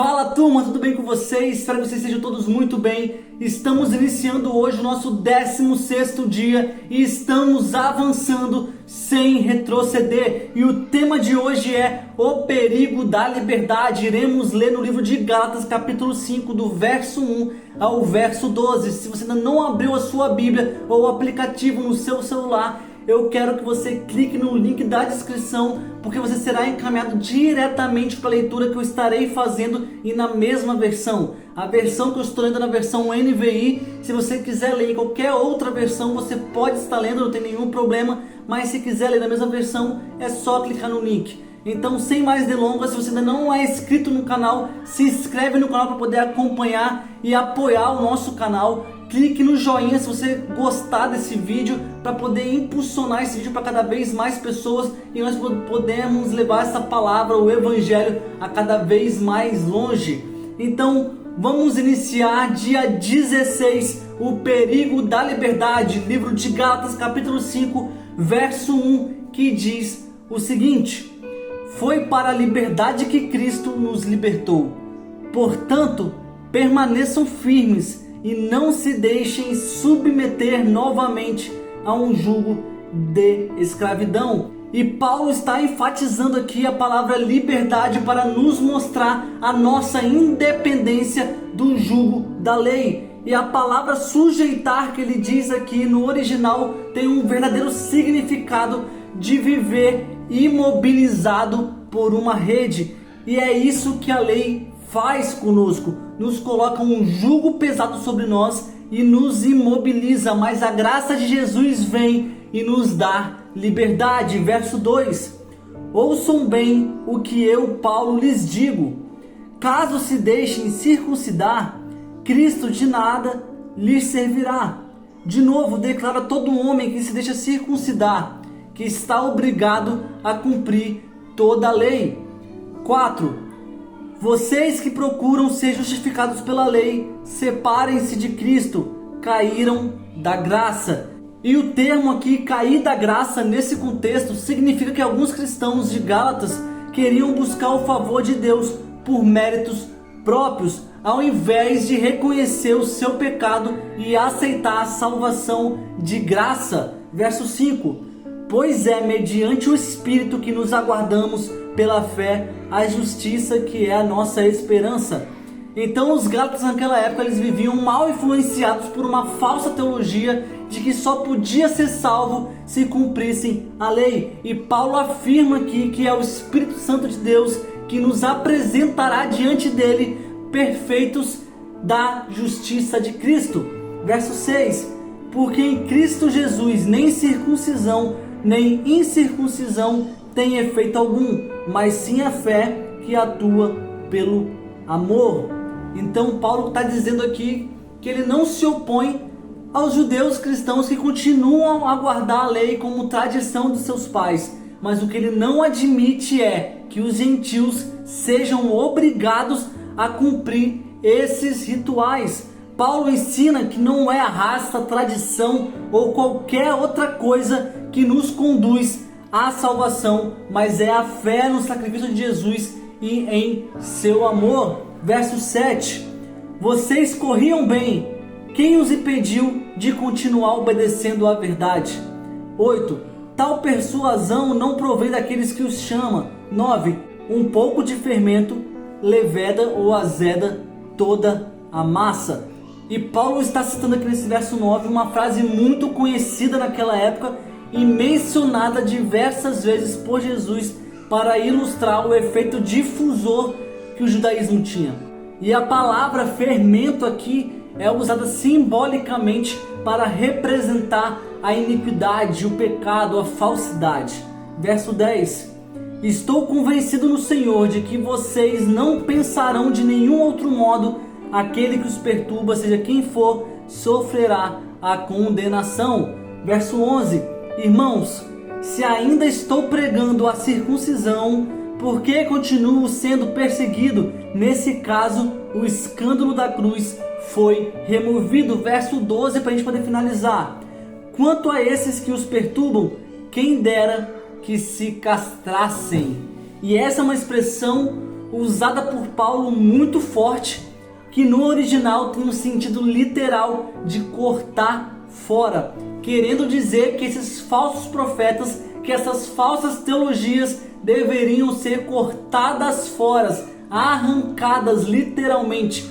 Fala turma, tudo bem com vocês? Espero que vocês estejam todos muito bem. Estamos iniciando hoje o nosso 16º dia e estamos avançando sem retroceder. E o tema de hoje é o perigo da liberdade. Iremos ler no livro de Gálatas capítulo 5, do verso 1 ao verso 12. Se você ainda não abriu a sua Bíblia ou o aplicativo no seu celular, eu quero que você clique no link da descrição, porque você será encaminhado diretamente para a leitura que eu estarei fazendo e na mesma versão. A versão que eu estou lendo é na versão NVI. Se você quiser ler em qualquer outra versão, você pode estar lendo, não tem nenhum problema. Mas se quiser ler na mesma versão, é só clicar no link. Então, sem mais delongas, se você ainda não é inscrito no canal, se inscreve no canal para poder acompanhar e apoiar o nosso canal. Clique no joinha se você gostar desse vídeo, para poder impulsionar esse vídeo para cada vez mais pessoas e nós podemos levar essa palavra, o evangelho, a cada vez mais longe. Então vamos iniciar dia 16, o perigo da liberdade, livro de Gálatas capítulo 5, verso 1, que diz o seguinte: foi para a liberdade que Cristo nos libertou, portanto permaneçam firmes e não se deixem submeter novamente a um jugo de escravidão. E Paulo está enfatizando aqui a palavra liberdade para nos mostrar a nossa independência do jugo da lei. E a palavra sujeitar que ele diz aqui no original tem um verdadeiro significado de viver imobilizado por uma rede. E é isso que a lei faz conosco, nos coloca um jugo pesado sobre nós e nos imobiliza, mas a graça de Jesus vem e nos dá liberdade. Verso 2: ouçam bem o que eu, Paulo, lhes digo: caso se deixem circuncidar, Cristo de nada lhes servirá. De novo, declara todo homem que se deixa circuncidar que está obrigado a cumprir toda a lei. 4: vocês que procuram ser justificados pela lei, separem-se de Cristo, caíram da graça. E o termo aqui, cair da graça, nesse contexto, significa que alguns cristãos de Gálatas queriam buscar o favor de Deus por méritos próprios, ao invés de reconhecer o seu pecado e aceitar a salvação de graça. Verso 5: pois é mediante o Espírito que nos aguardamos pela fé a justiça que é a nossa esperança. Então os gálatas naquela época eles viviam mal influenciados por uma falsa teologia de que só podia ser salvo se cumprissem a lei. E Paulo afirma aqui que é o Espírito Santo de Deus que nos apresentará diante dele perfeitos da justiça de Cristo. Verso 6: porque em Cristo Jesus nem circuncisão nem incircuncisão tem efeito algum, mas sim a fé que atua pelo amor. Então Paulo está dizendo aqui que ele não se opõe aos judeus cristãos que continuam a guardar a lei como tradição dos seus pais, mas o que ele não admite é que os gentios sejam obrigados a cumprir esses rituais. Paulo ensina que não é a raça, tradição ou qualquer outra coisa que nos conduz à salvação, mas é a fé no sacrifício de Jesus e em seu amor. Verso 7: vocês corriam bem, quem os impediu de continuar obedecendo à verdade? 8: tal persuasão não provém daqueles que os chamam. 9: um pouco de fermento leveda ou azeda toda a massa. E Paulo está citando aqui nesse verso 9 uma frase muito conhecida naquela época e mencionada diversas vezes por Jesus para ilustrar o efeito difusor que o judaísmo tinha. E a palavra fermento aqui é usada simbolicamente para representar a iniquidade, o pecado, a falsidade. Verso 10: estou convencido no Senhor de que vocês não pensarão de nenhum outro modo. Aquele que os perturba, seja quem for, sofrerá a condenação. Verso 11: irmãos, se ainda estou pregando a circuncisão, por que continuo sendo perseguido? Nesse caso, o escândalo da cruz foi removido. Verso 12, para a gente poder finalizar: quanto a esses que os perturbam, quem dera que se castrassem. E essa é uma expressão usada por Paulo muito forte, que no original tem um sentido literal de cortar fora, querendo dizer que esses falsos profetas, que essas falsas teologias deveriam ser cortadas fora, arrancadas literalmente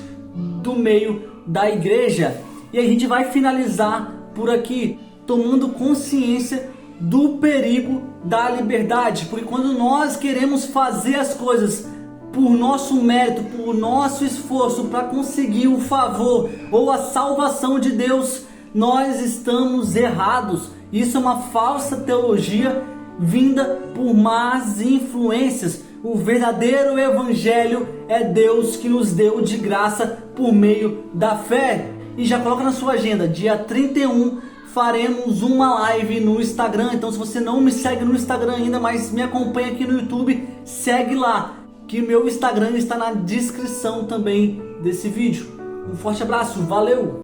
do meio da igreja. E a gente vai finalizar por aqui, tomando consciência do perigo da liberdade, porque quando nós queremos fazer as coisas por nosso mérito, por nosso esforço para conseguir o favor ou a salvação de Deus, nós estamos errados. Isso é uma falsa teologia vinda por más influências. O verdadeiro evangelho é Deus que nos deu de graça por meio da fé. E já coloca na sua agenda, dia 31 faremos uma live no Instagram. Então se você não me segue no Instagram ainda, mas me acompanha aqui no YouTube, segue lá, que meu Instagram está na descrição também desse vídeo. Um forte abraço, valeu!